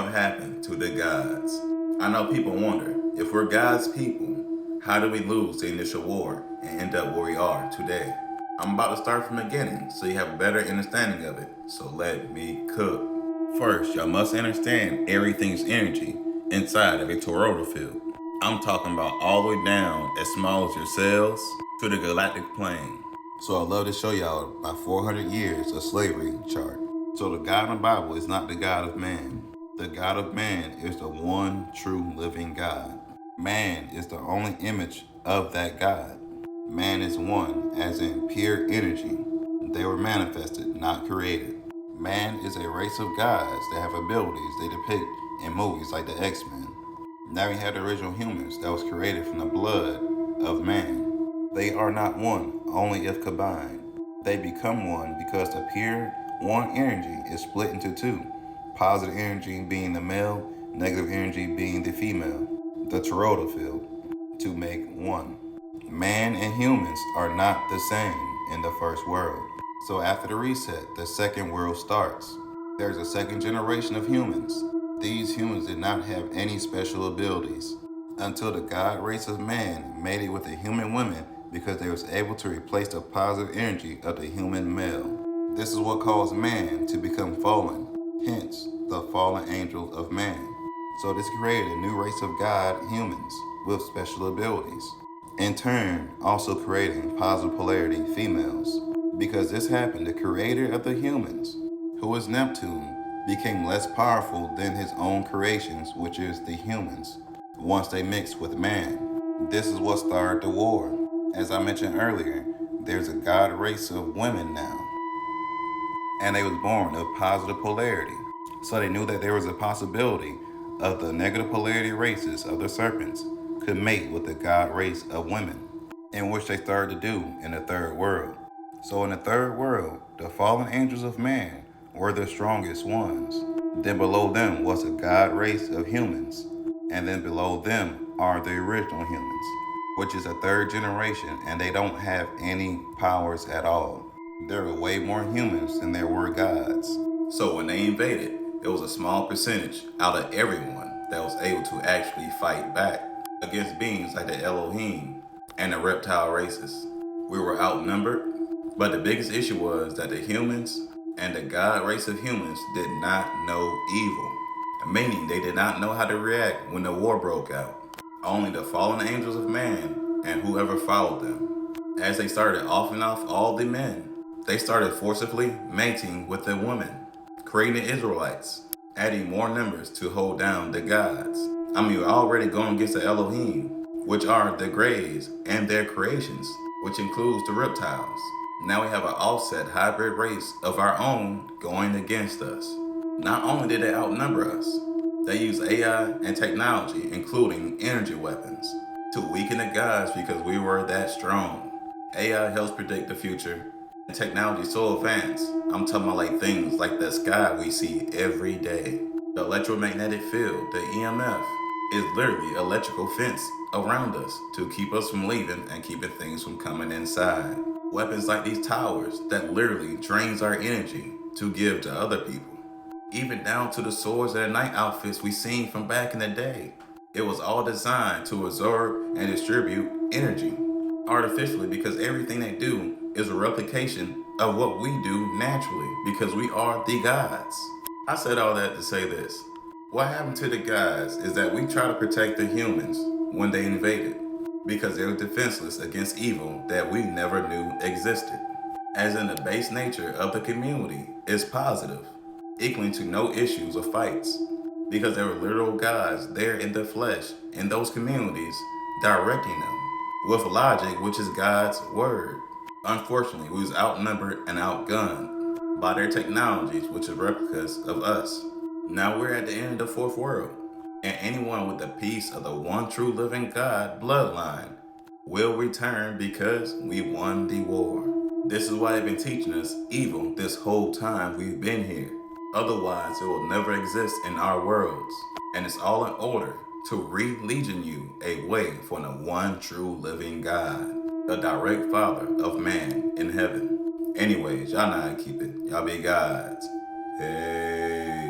What happened to the gods? I know people wonder, if we're God's people, how do we lose the initial war and end up where we are today? I'm about to start from the beginning so you have a better understanding of it, so let me cook. First, y'all must understand everything's energy inside of a toroidal field. I'm talking about all the way down as small as your cells to the galactic plane. So I'd love to show y'all my 400 years of slavery chart. So the God in the Bible is not the God of man. The God of man is the one true living God. Man is the only image of that God. Man is one, as in pure energy. They were manifested, not created. Man is a race of gods that have abilities they depict in movies like the X-Men. Now we have the original humans that was created from the blood of man. They are not one, only if combined. They become one because the pure one energy is split into two. Positive energy being the male, negative energy being the female, the toroidal field, to make one. Man and humans are not the same in the first world. So after the reset, the second world starts. There's a second generation of humans. These humans did not have any special abilities until the God race of man made it with the human women because they was able to replace the positive energy of the human male. This is what caused man to become fallen, hence the fallen angel of man. So this created a new race of God humans with special abilities. In turn, also creating positive polarity females. Because this happened, the creator of the humans, who is Neptune, became less powerful than his own creations, which is the humans, once they mixed with man. This is what started the war. As I mentioned earlier, there's a God race of women now, and they was born of positive polarity. So they knew that there was a possibility of the negative polarity races of the serpents could mate with the God race of women, in which they started to do in the third world. So in the third world, the fallen angels of man were the strongest ones. Then below them was a God race of humans, and then below them are the original humans, which is a third generation, and they don't have any powers at all. There were way more humans than there were gods. So when they invaded, it was a small percentage out of everyone that was able to actually fight back against beings like the Elohim and the reptile races. We were outnumbered, but the biggest issue was that the humans and the God race of humans did not know evil, meaning they did not know how to react when the war broke out. Only the fallen angels of man and whoever followed them. As they started offing off all the men, they started forcibly mating with the women, creating the Israelites, adding more numbers to hold down the gods. I mean, we're already going against the Elohim, which are the Greys and their creations, which includes the reptiles. Now we have an offset hybrid race of our own going against us. Not only did they outnumber us, they used AI and technology, including energy weapons, to weaken the gods because we were that strong. AI helps predict the future, and technology is so advanced, I'm talking about like things like the sky we see every day. The electromagnetic field, the EMF, is literally electrical fence around us to keep us from leaving and keeping things from coming inside. Weapons like these towers that literally drains our energy to give to other people. Even down to the swords and the night outfits we seen from back in the day. It was all designed to absorb and distribute energy artificially because everything they do is a replication of what we do naturally because we are the gods. I said all that to say this. What happened to the gods is that we try to protect the humans when they invaded because they were defenseless against evil that we never knew existed. As in the base nature of the community is positive, equaling to no issues or fights, because there were literal gods there in the flesh in those communities directing them, with logic which is God's word. Unfortunately, we was outnumbered and outgunned by their technologies which is replicas of us. Now we're at the end of the fourth world, and anyone with the piece of the one true living God bloodline will return because we won the war. This is why they've been teaching us evil this whole time we've been here. Otherwise, it will never exist in our worlds. And it's all in order to re-legion you away from the one true living God, the direct Father of man in heaven. Anyways, y'all know how to keep it. Y'all be gods. Hey.